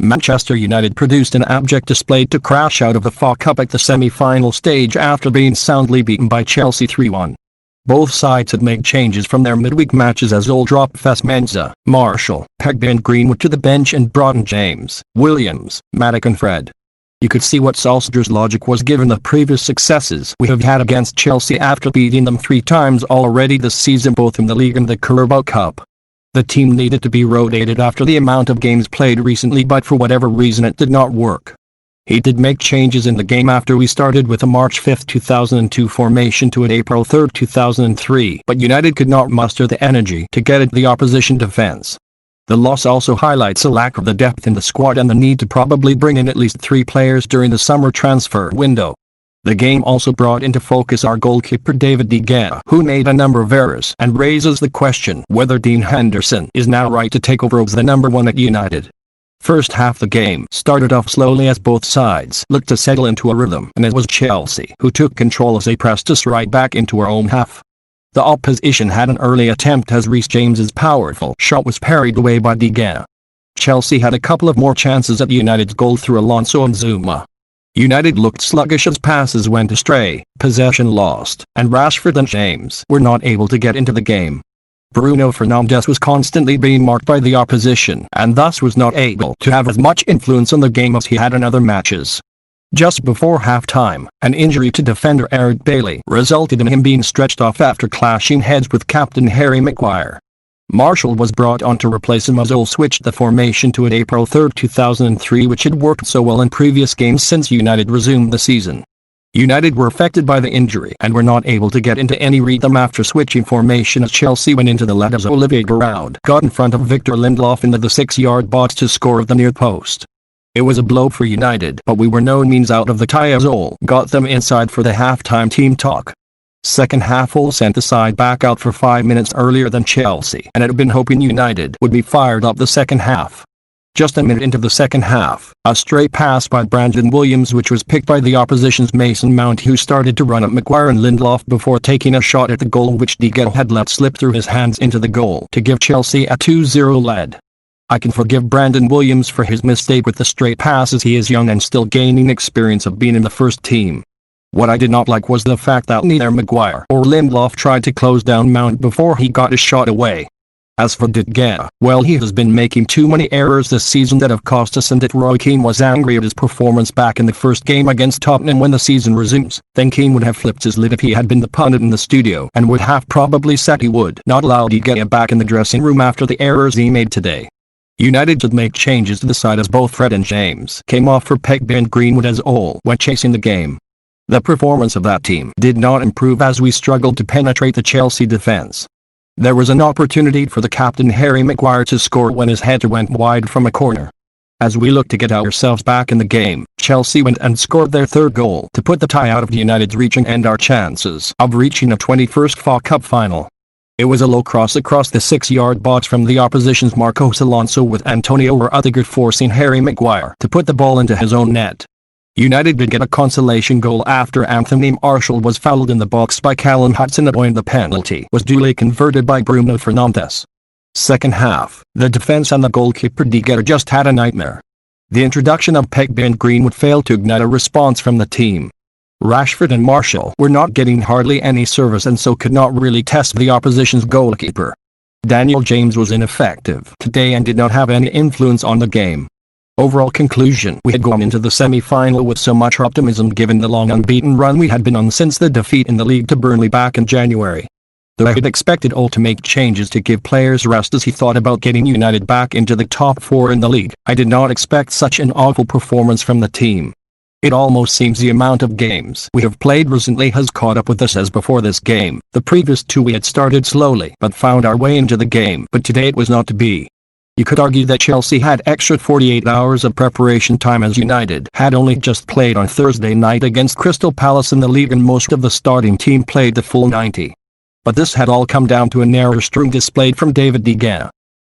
Manchester United produced an abject display to crash out of the FA Cup at the semi-final stage after being soundly beaten by Chelsea 3-1. Both sides had made changes from their midweek matches as Ole dropped Fosu-Mensah, Martial, Pogba and Greenwood to the bench and brought in James, Williams, Matic and Fred. You could see what Solskjaer's logic was given the previous successes we have had against Chelsea after beating them 3 times already this season, both in the league and the Carabao Cup. The team needed to be rotated after the amount of games played recently, but for whatever reason it did not work. He did make changes in the game after we started with a March 5, 2002 formation to an April 3, 2003, but United could not muster the energy to get at the opposition defence. The loss also highlights a lack of the depth in the squad and the need to probably bring in at least 3 players during the summer transfer window. The game also brought into focus our goalkeeper David De Gea, who made a number of errors, and raises the question whether Dean Henderson is now right to take over as the number 1 at United. First half the game started off slowly as both sides looked to settle into a rhythm, and it was Chelsea who took control as they pressed us right back into our own half. The opposition had an early attempt as Reece James's powerful shot was parried away by De Gea. Chelsea had a couple of more chances at United's goal through Alonso and Zouma. United looked sluggish as passes went astray, possession lost, and Rashford and James were not able to get into the game. Bruno Fernandes was constantly being marked by the opposition and thus was not able to have as much influence on the game as he had in other matches. Just before half-time, an injury to defender Eric Bailly resulted in him being stretched off after clashing heads with captain Harry Maguire. Martial was brought on to replace him as Ole switched the formation to an April 3, 2003, which had worked so well in previous games since United resumed the season. United were affected by the injury and were not able to get into any rhythm after switching formation as Chelsea went into the lead as Olivier Giroud got in front of Victor Lindelof into the 6-yard box to score at the near post. It was a blow for United, but we were no means out of the tie as Ole got them inside for the half-time team talk. Second half, Ole sent the side back out for 5 minutes earlier than Chelsea and had been hoping United would be fired up the second half. Just a minute into the second half, a stray pass by Brandon Williams which was picked by the opposition's Mason Mount, who started to run at Maguire and Lindelof before taking a shot at the goal which De Gea had let slip through his hands into the goal to give Chelsea a 2-0 lead. I can forgive Brandon Williams for his mistake with the straight pass as he is young and still gaining experience of being in the first team. What I did not like was the fact that neither Maguire or Lindelof tried to close down Mount before he got his shot away. As for De Gea, well, he has been making too many errors this season that have cost us, and that Roy Keane was angry at his performance back in the first game against Tottenham when the season resumes. Then Keane would have flipped his lid if he had been the pundit in the studio and would have probably said he would not allow De Gea back in the dressing room after the errors he made today. United should make changes to the side as both Fred and James came off for Pogba and Greenwood as Ole went chasing the game. The performance of that team did not improve as we struggled to penetrate the Chelsea defence. There was an opportunity for the captain Harry Maguire to score when his header went wide from a corner. As we looked to get ourselves back in the game, Chelsea went and scored their 3rd goal to put the tie out of United's reach and end our chances of reaching a 21st FA Cup final. It was a low cross across the 6-yard box from the opposition's Marcos Alonso, with Antonio Rudiger forcing Harry Maguire to put the ball into his own net. United did get a consolation goal after Anthony Martial was fouled in the box by Callum Hudson, and the penalty was duly converted by Bruno Fernandes. Second half, the defence and the goalkeeper De Gea just had a nightmare. The introduction of Pogba and Greenwood failed to ignite a response from the team. Rashford and Martial were not getting hardly any service and so could not really test the opposition's goalkeeper. Daniel James was ineffective today and did not have any influence on the game. Overall conclusion: we had gone into the semi-final with so much optimism given the long unbeaten run we had been on since the defeat in the league to Burnley back in January. Though I had expected Ole to make changes to give players rest as he thought about getting United back into the top 4 in the league, I did not expect such an awful performance from the team. It almost seems the amount of games we have played recently has caught up with us, as before this game, the previous 2 we had started slowly but found our way into the game, but today it was not to be. You could argue that Chelsea had extra 48 hours of preparation time as United had only just played on Thursday night against Crystal Palace in the league and most of the starting team played the full 90. But this had all come down to an error-strewn displayed from David De Gea.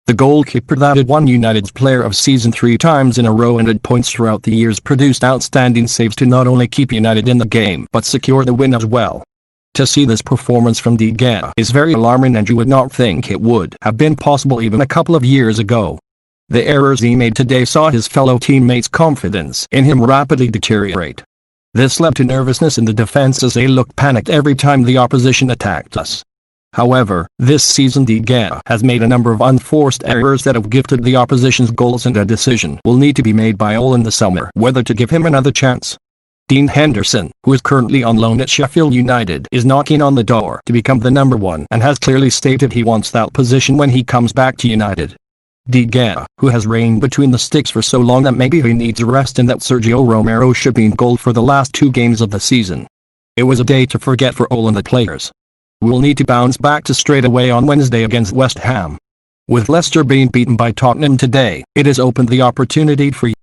The goalkeeper that had won United's Player of Season 3 times in a row and had points throughout the years produced outstanding saves to not only keep United in the game but secure the win as well. To see this performance from De Gea is very alarming, and you would not think it would have been possible even a couple of years ago. The errors he made today saw his fellow teammates' confidence in him rapidly deteriorate. This led to nervousness in the defense as they looked panicked every time the opposition attacked us. However, this season De Gea has made a number of unforced errors that have gifted the opposition's goals, and a decision will need to be made by all in the summer whether to give him another chance. Dean Henderson, who is currently on loan at Sheffield United, is knocking on the door to become the number one and has clearly stated he wants that position when he comes back to United. De Gea, who has reigned between the sticks for so long that maybe he needs a rest and that Sergio Romero should be in goal for the last 2 games of the season. It was a day to forget for all and the players. We'll need to bounce back to straight away on Wednesday against West Ham. With Leicester being beaten by Tottenham today, it has opened the opportunity for